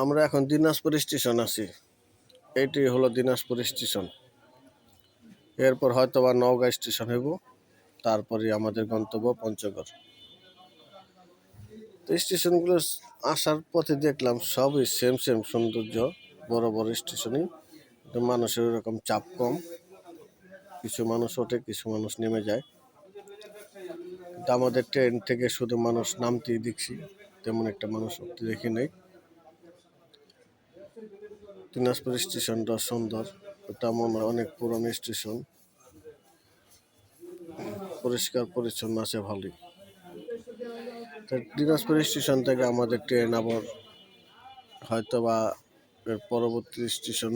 আমরা এখন দিনাজপুর স্টেশন আছি। এটি হলো দিনাজপুর স্টেশন। এরপর হয়তো বা নওগাঁ স্টেশন হইব, তারপরে আমাদের গন্তব্য পঞ্চগড়। তো স্টেশনগুলো আসার পথে দেখলাম সবই সেম সৌন্দর্য, বড় বড় স্টেশনই, মানুষের এরকম চাপ কম। কিছু মানুষ ওঠে, কিছু মানুষ নেমে যায়। কিন্তু আমাদের ট্রেন থেকে শুধু মানুষ নামতেই দেখছি, তেমন একটা মানুষ উঠতে দেখি নাই। দিনাজপুর স্টেশনটা সুন্দর, এটা মনে হয় অনেক পুরনো স্টেশন, পরিষ্কার পরিচ্ছন্ন আছে ভালোই। দিনাজপুর স্টেশন থেকে আমাদের ট্রেন আবার হয়তো বা এর পরবর্তী স্টেশন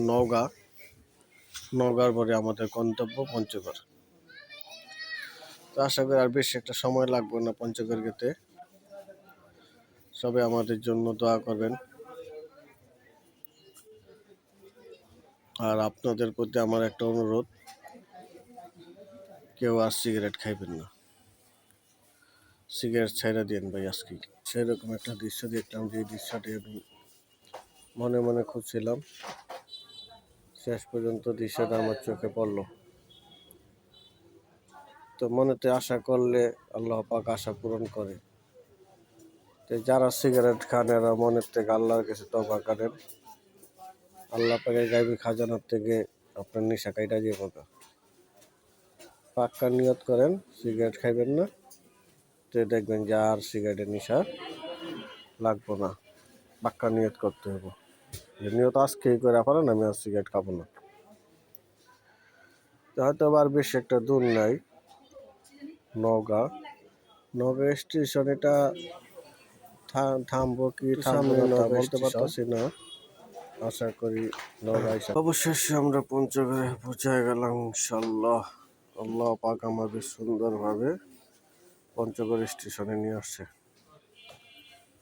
নওগাঁর পরে আমাদের গন্তব্য পঞ্চগড়। তো আশা করি আর বেশি একটা সময় লাগবে না পঞ্চগড় যেতে। সবাই আমাদের জন্য দোয়া করবেন। আর আপনাদের প্রতি আমার একটা অনুরোধ, কেউ আর সিগারেট খাইবেন না, সিগারেট ছেড়ে দিন ভাই। আজকে সেরকম একটা দৃশ্য দেখলাম, যে দৃশ্যটি আমি মনে মনে খুঁজছিলাম, শেষ পর্যন্ত দৃশ্যটা আমার চোখে পড়লো। তো মনেতে আশা করলে আল্লাহ পাক আশা পূরণ করে। তো যারা সিগারেট খান এরা মনের থেকে আল্লাহর কাছে তওবা করেন, আল্লাহ পাকের গায়বী খাজানার থেকে আপনার নেশা কাইটা দিয়ে পাকা পাক্কা নিয়ত করেন সিগারেট খাইবেন না। তো দেখবেন যে আর সিগারেটের নেশা লাগবো না। পাক্কা নিয়ত করতে হবে, যে নিয়ত আজকেই করে পারেন আমি আর সিগারেট খাবো না। তো হয়তো আবার বেশি একটা দূর নাই নওগাঁ স্টেশন। এটা থামবো কি থামবো না তা বলতে পারতেছি না। আশা করি নওগাঁ অবশেষে আমরা পঞ্চগড়ে পৌঁছে গেলাম ইনশাল্লাহ। আল্লাহ পাক আমাদের সুন্দরভাবে পঞ্চগড় স্টেশনে নিয়ে আসছে।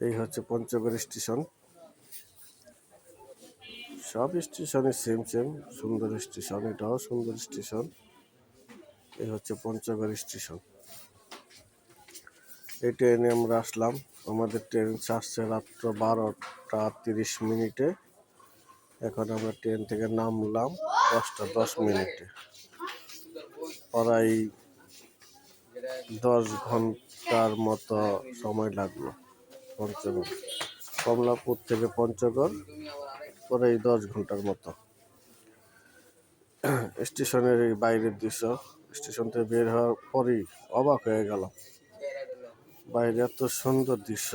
এই হচ্ছে পঞ্চগড় স্টেশন। সব স্টেশনে সেম সুন্দর স্টেশন, এটাও সুন্দর স্টেশন। এই হচ্ছে পঞ্চগড় স্টেশন। এই ট্রেনে আমরা আসলাম, আমাদের ট্রেন ছাড়ছে রাত্র 12টা 30 মিনিটে। এখন আমরা ট্রেন থেকে নামলাম 10টা 10 মিনিটে। প্রায় 10 ঘন্টার মতো সময় লাগলো পঞ্চগড়, কমলাপুর থেকে পঞ্চগড় প্রায় 10 ঘন্টার মতো। স্টেশনের এই বাইরের দৃশ্য, স্টেশন থেকে বের হওয়ার পরেই অবাক হয়ে গেল। বাইরে এত সুন্দর দৃশ্য,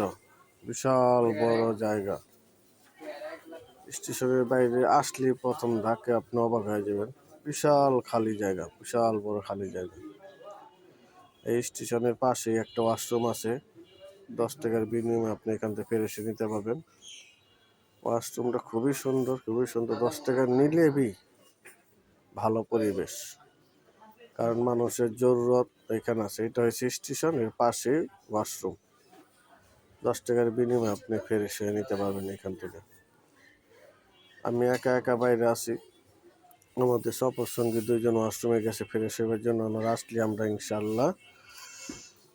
বিশাল বড় জায়গা। স্টেশনের বাইরে আসলে প্রথম ধাক্কে আপনি অবাক হয়ে যাবেন, বিশাল খালি জায়গা, বিশাল বড় খালি জায়গা। এই স্টেশনের পাশেই একটা ওয়াশরুম আছে, 10 টাকার বিনিময়ে আপনি এখান থেকে ফেরে এসে নিতে পারবেন। ওয়াশরুমটা খুবই সুন্দর, খুবই সুন্দর। 10 টাকা নিলেবি ভালো পরিবেশ, কারণ মানুষের জরুরত এখানে আছে। এটা হচ্ছে স্টেশন, এর পাশে ওয়াশরুম। 10 টাকার বিনিময়ে আপনি ফেরে এসে নিতে পারবেন এখান থেকে। আমি একা একা বাইরে আছি, আমাদের সফর সঙ্গী 2জন ওয়াশরুমে গেছে ফেরে সেবার জন্য। আমরা আসলে আমরা ইনশাল্লাহ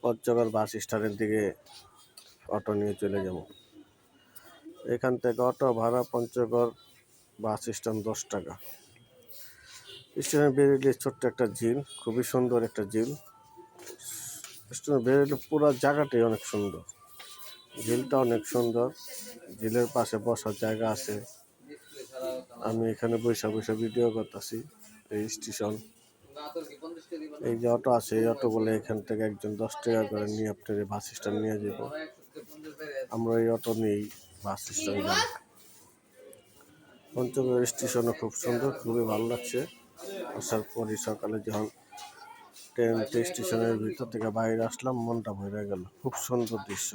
পঞ্চগড় বাস স্ট্যান্ডের দিকে অটো নিয়ে চলে যাব। এখান থেকে অটো ভাড়া পঞ্চগড় বাস স্ট্যান্ড 10 টাকা। স্টেশনে বেরোলে ছোট্ট একটা ঝিল, খুবই সুন্দর একটা ঝিল। স্টেশনে বেরোলে পুরো জায়গাটাই অনেক সুন্দর, ঝিলটা অনেক সুন্দর। ঝিলের পাশে বসার জায়গা আছে, আমি এখানে বসে ভিডিও করতেছি। এই স্টেশন, এই যে অটো আছে, এই অটো বলে এখান থেকে একজন 10 টাকা করে নিয়ে আপনার বাস স্ট্যান্ড নিয়ে যাব। আমরা এই অটো নিয়েই বাস স্ট্যান্ড যাব। পঞ্চগড় স্টেশনও খুব সুন্দর, খুবই ভালো লাগছে। আসার পরই সকালে যখন ট্রেন স্টেশনের ভিতর থেকে বাইরে আসলাম, মনটা ভরে গেল। খুব সুন্দর দৃশ্য।